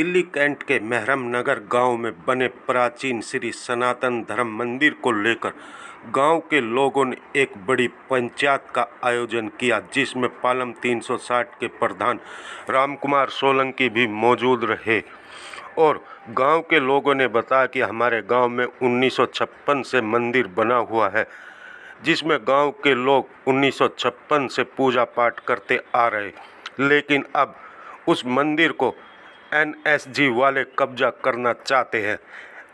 Delhi cantt के मेहरम नगर गांव में बने प्राचीन श्री सनातन धर्म मंदिर को लेकर गांव के लोगों ने एक बड़ी पंचायत का आयोजन किया, जिसमें पालम 360 के प्रधान रामकुमार सोलंकी भी मौजूद रहे। और गांव के लोगों ने बताया कि हमारे गांव में 1956 से मंदिर बना हुआ है, जिसमें गांव के लोग 1956 से पूजा पाठ करते आ रहे, लेकिन अब उस मंदिर को एनएसजी वाले कब्जा करना चाहते हैं।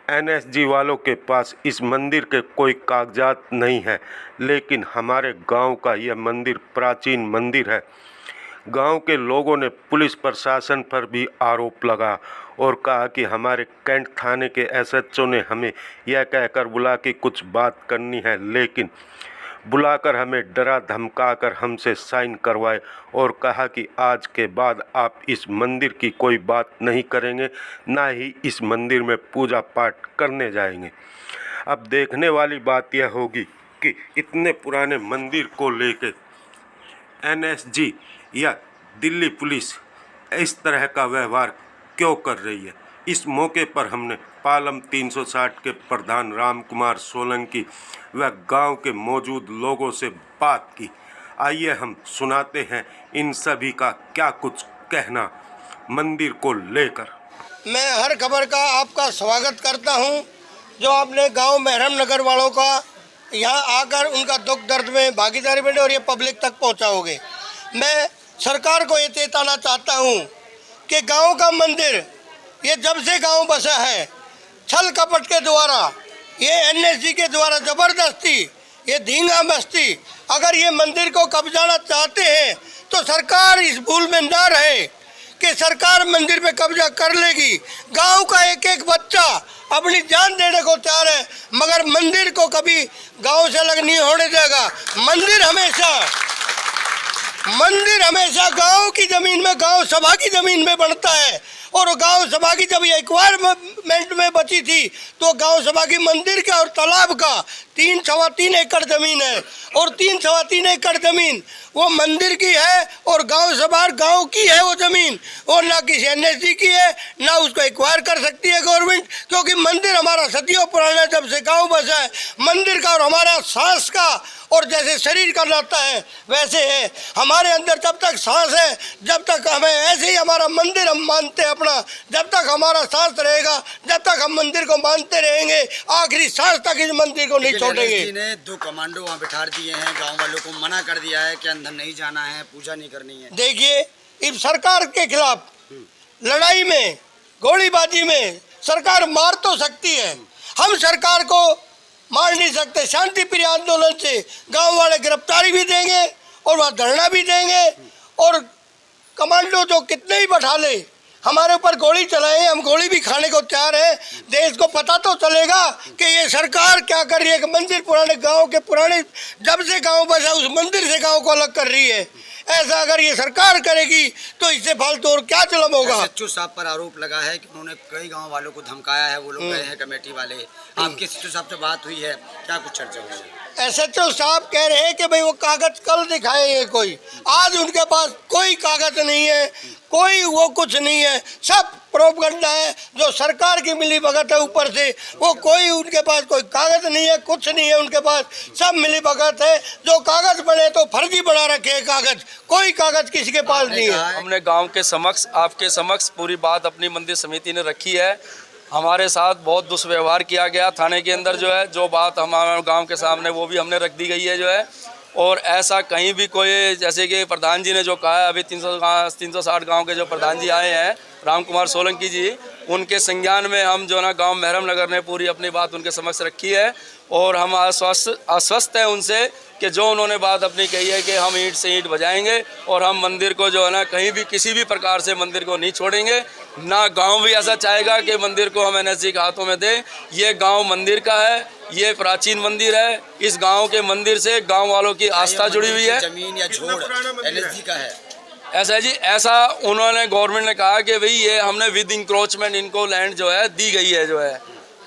एनएसजी वालों के पास इस मंदिर के कोई कागजात नहीं है, लेकिन हमारे गांव का यह मंदिर प्राचीन मंदिर है। गांव के लोगों ने पुलिस प्रशासन पर भी आरोप लगाया और कहा कि हमारे कैंट थाने के एसएचओ ने हमें यह कहकर बुला कि कुछ बात करनी है, लेकिन बुलाकर हमें डरा धमकाकर हमसे साइन करवाए और कहा कि आज के बाद आप इस मंदिर की कोई बात नहीं करेंगे, ना ही इस मंदिर में पूजा पाठ करने जाएंगे। अब देखने वाली बात यह होगी कि इतने पुराने मंदिर को लेकर एनएसजी या दिल्ली पुलिस इस तरह का व्यवहार क्यों कर रही है। इस मौके पर हमने पालम 360 के प्रधान रामकुमार सोलंकी व गांव के मौजूद लोगों से बात की। आइए हम सुनाते हैं इन सभी का क्या कुछ कहना मंदिर को लेकर। मैं हर खबर का आपका स्वागत करता हूं, जो आपने गांव मेहरम नगर वालों का यहां आकर उनका दुख दर्द में भागीदारी बने और ये पब्लिक तक पहुंचाओगे। मैं सरकार को ये चेताना चाहता हूं कि गांव का मंदिर ये जब से गांव बसा है, छल कपट के द्वारा, ये एनएसजी के द्वारा ज़बरदस्ती, ये धींगा मस्ती, अगर ये मंदिर को कब्जाना चाहते हैं तो सरकार इस भूल में ना रहे कि सरकार मंदिर पे कब्जा कर लेगी। गांव का एक एक बच्चा अपनी जान देने को तैयार है, मगर मंदिर को कभी गांव से अलग नहीं होने देगा। मंदिर हमेशा गांव की ज़मीन में, गांव सभा की ज़मीन में बनता है। और गांव सभा की जब एक्वायरमेंट में बची थी तो गांव सभा की मंदिर का और तालाब का 3-3.25 एकड़ ज़मीन है, और 3-3.25 एकड़ ज़मीन वो मंदिर की है और गांव सभा गांव की है वो ज़मीन, और ना किसी एनएसजी की है, ना उसको एक्वायर कर सकती है गवर्नमेंट, क्योंकि मंदिर हमारा सदियों पुराना जब से गांव बसा है। मंदिर का और हमारा सांस का और जैसे शरीर का नाता है वैसे है हमारे अंदर। जब तक सांस है, जब तक हमें ऐसे ही हमारा मंदिर हम मानते हैं अपना, जब तक हमारा सांस रहेगा, जब तक हम मंदिर को मानते रहेंगे, आखिरी सांस तक इस मंदिर को नहीं छोड़ेंगे। ने 2 कमांडो वहाँ बिठा दिए हैं, गांव वालों को मना कर दिया है कि अंदर नहीं जाना है, पूजा नहीं करनी है। देखिए, इस सरकार के खिलाफ लड़ाई में, गोलीबाजी में सरकार मार तो सकती है, हम सरकार को मार नहीं सकते। शांति प्रिय आंदोलन से गांव वाले गिरफ्तारी भी देंगे और वहाँ धरना भी देंगे, और कमांडो जो कितने ही बैठा ले, हमारे ऊपर गोली चलाए, हम गोली भी खाने को तैयार है। देश को पता तो चलेगा कि ये सरकार क्या कर रही है। मंदिर पुराने गांव के पुराने जब से गांव बसा उस मंदिर से गांव को अलग कर रही है। ऐसा अगर ये सरकार करेगी तो इससे फालतू और क्या जुल्म होगा। एसएचओ साहब पर आरोप लगा है कि उन्होंने कई गांव वालों को धमकाया है, वो लोग गए हैं कमेटी वाले। आपके एसएचओ साहब से बात हुई है, क्या कुछ चर्चा हुई है? एसएचओ साहब कह रहे हैं कि भाई वो कागज कल दिखाए, कोई आज उनके पास कोई कागज नहीं है, कोई वो कुछ नहीं है, सब प्रोपगंडा है जो सरकार की मिली भगत है ऊपर से। वो कोई उनके पास कोई कागज नहीं है, कुछ नहीं है उनके पास, सब मिली भगत है। जो कागज बने तो फर्जी बना रखे हैं कागज, कोई कागज किसी के पास नहीं है। हमने गांव के समक्ष, आपके समक्ष पूरी बात अपनी मंदिर समिति ने रखी है। हमारे साथ बहुत दुष्व्यवहार किया गया थाने के अंदर, जो है जो बात हमारे गांव के सामने वो भी हमने रख दी गई है जो है। और ऐसा कहीं भी कोई, जैसे कि प्रधान जी ने जो कहा है, अभी 360 गांव के जो प्रधान जी आए हैं रामकुमार सोलंकी जी, उनके संज्ञान में हम जो ना गांव मेहरम नगर ने पूरी अपनी बात उनके समक्ष रखी है। और हम आश्वस्त हैं उनसे कि जो उन्होंने बात अपनी कही है कि हम ईंट से ईंट बजाएंगे और हम मंदिर को जो है ना कहीं भी किसी भी प्रकार से मंदिर को नहीं छोड़ेंगे। ना गांव भी ऐसा चाहेगा कि मंदिर को हम एनएसजी के हाथों में दें। ये गांव मंदिर का है, ये प्राचीन मंदिर है। इस गांव के मंदिर से गांव वालों की आस्था जुड़ी हुई है। जमीन या छोड़ एनएसजी का है, ऐसा है जी, ऐसा उन्होंने गवर्नमेंट ने कहा कि भाई ये हमने विद इंक्रोचमेंट इनको लैंड जो है दी गई है जो है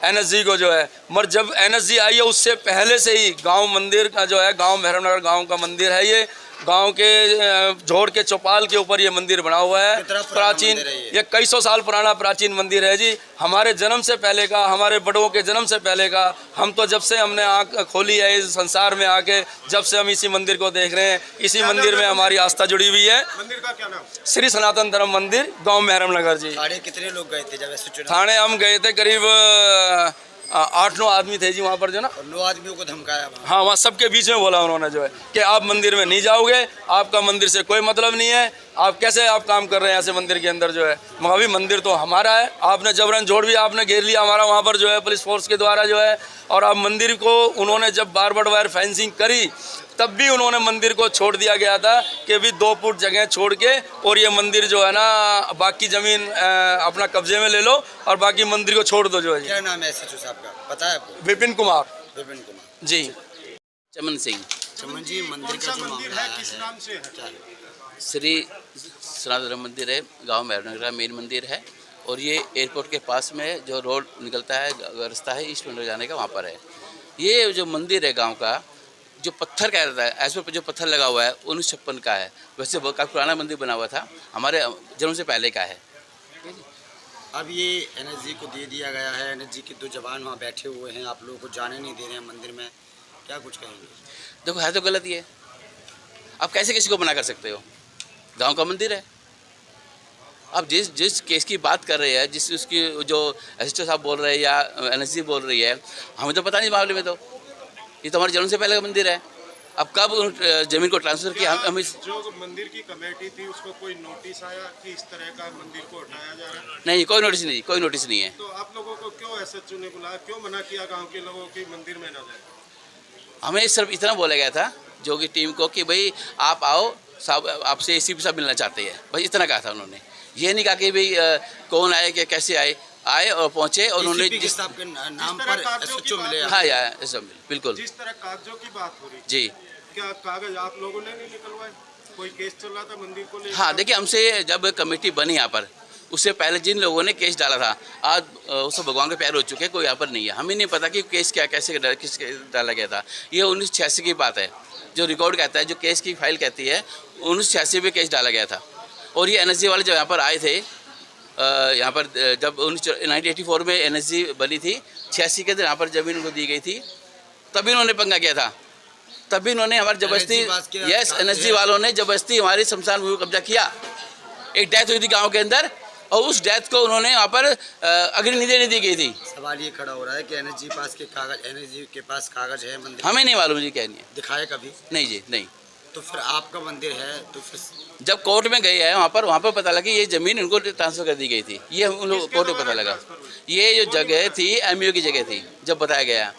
एनएसजी को जो है। मगर जब एनएसजी आई है उससे पहले से ही गांव मंदिर का जो है, गांव मेहरम नगर गांव का मंदिर है ये, गांव के झोड़ के चौपाल के ऊपर ये मंदिर बना हुआ है। कितना पुराना प्राचीन, मंदिर है ये? ये कई सौ साल पुराना प्राचीन मंदिर है जी। हमारे जन्म से पहले का, हमारे बड़ों के जन्म से पहले का। हम तो जब से हमने आँख खोली है इस संसार में आके, जब से हम इसी मंदिर को देख रहे हैं, इसी मंदिर में हमारी आस्था जुड़ी हुई है। मंदिर का क्या नाम? श्री सनातन धर्म मंदिर, गांव मेहरम नगर जी। थाने कितने लोग गए थे जब ऐसे चुनाव? थाने हम गए थे, करीब 8-9 आदमी थे जी वहाँ पर जो ना। और 9 आदमियों को धमकाया वहाँ। हाँ, वहाँ सबके बीच में बोला उन्होंने जो है कि आप मंदिर में नहीं जाओगे, आपका मंदिर से कोई मतलब नहीं है, आप कैसे आप काम कर रहे हैं ऐसे मंदिर के अंदर जो है। मगर अभी मंदिर तो हमारा है, आपने जबरन जोड़ भी आपने घेर लिया हमारा वहाँ पर जो है पुलिस फोर्स के द्वारा जो है। और अब मंदिर को उन्होंने जब बारबेड वायर फेंसिंग करी तब भी उन्होंने मंदिर को छोड़ दिया गया था कि भी 2 फुट जगह छोड़ के और ये मंदिर जो है ना बाकी ज़मीन अपना कब्जे में ले लो और बाकी मंदिर को छोड़ दो जो है। क्या नाम है एसएचओ साहब का, पता है आपको? विपिन कुमार विपिन कुमार जी। चमन सिंह। चमन जी, मंदिर का जो मामला है किस नाम से है? श्री सनातन धर्म मंदिर है, गांव मेहरनगर का मेन मंदिर है। और ये एयरपोर्ट के पास में जो रोड निकलता है, रास्ता है ईस्ट मंदिर जाने का, वहाँ पर है। ये जो मंदिर है गांव का, जो पत्थर का रहता है, ऐसे पर जो पत्थर लगा हुआ है 1956 का है। वैसे काफ़ी पुराना मंदिर बना हुआ था, हमारे जन्म से पहले का है। अब ये एनएसजी को दे दिया गया है। एनएसजी के 2 जवान वहाँ बैठे हुए हैं, आप लोगों को जाने नहीं दे रहे हैं मंदिर में, क्या कुछ कहेंगे? देखो, है तो गलत ही है। आप कैसे किसी को मना कर सकते हो? गांव का मंदिर है। आप जिस केस की बात कर रहे हैं, जिस उसकी जो एसएचओ साहब बोल रहे हैं या एनएसजी बोल रही है, हमें तो पता नहीं मामले में। तो ये तो हमारे जन्म से पहले का मंदिर है। अब कब जमीन को ट्रांसफर किया, हम जो मंदिर की कमेटी थी उसको कोई नोटिस आया कि इस तरह का मंदिर को हटाया जा रहा है? नहीं, कोई नोटिस नहीं, कोई नोटिस नहीं है। तो आप लोगों को क्यों एसएचओ ने बुलाया, क्यों मना किया गांव के लोगों की मंदिर में ना जाए? हमें सिर्फ इतना बोला गया था जो कि टीम को कि भाई आप आओ, साहब आपसे एसीपी साहब मिलना चाहते हैं, बस इतना कहा था उन्होंने। ये नहीं कहा कि भाई कौन आए, क्या कैसे आए और पहुँचे। और उन्होंने जिस साहब के नाम पर एसएचओ मिले। हाँ यार, बिल्कुल जिस तरह कागजों की बात हो रही जी। क्या कागज आप लोगों ने नहीं निकलवाए? कोई केस चल रहा था मंदिर को लेकर? हाँ, देखिए, हमसे जब कमेटी बनी यहाँ पर, उससे पहले जिन लोगों ने केस डाला था, आज वो सब भगवान के पैर हो चुके हैं, कोई यहाँ पर नहीं है। हमें नहीं पता कि केस कैसे डाला गया था। ये 1986 की बात है, जो रिकॉर्ड कहता है, जो केस की फाइल कहती है 1986 में केस डाला गया था। और ये एनएसजी वाले जब यहाँ पर आए थे, यहाँ पर जब 1984 में एनएसजी बनी थी, 86 के दिन यहाँ पर ज़मीन उनको दी गई थी, तभी उन्होंने पंगा किया था। तभी उन्होंने हमारी जबरदस्ती, यस, एनएसजी वालों ने जबरदस्ती हमारी शमशान भूमि को कब्जा किया। एक डेथ हुई थी गांव के अंदर और उस डेथ को उन्होंने वहाँ पर अग्निनिधि नहीं दी गई थी। सवाल ये खड़ा हो रहा है कि एनएसजी के पास कागज है मंदिर, हमें नहीं मालूम जी, क्या नहीं है, दिखाए कभी? नहीं जी, नहीं। तो फिर आपका मंदिर है तो फिर जब कोर्ट में गए हैं वहाँ पर पता लगा कि ये ज़मीन इनको ट्रांसफ़र कर दी गई थी। ये उन लोग कोर्ट में पता लगा। ये जो जगह थी एमईओ की जगह थी, जब बताया गया।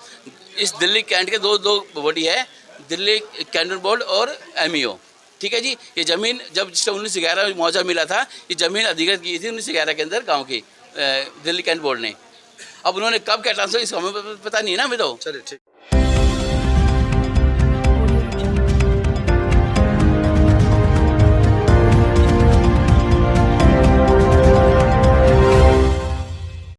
इस दिल्ली कैंट के दो बॉडी है, दिल्ली कैंटन बोर्ड और एमईओ, ठीक है जी। ये ज़मीन जब 1911 में मुआवजा मिला था, ये ज़मीन अधिकृत की थी 1911 के अंदर गाँव की, दिल्ली कैंट बोर्ड ने। अब उन्होंने कब क्या ट्रांसफ़र, इसको हमें पता नहीं है ना। हमें तो चलिए ठीक।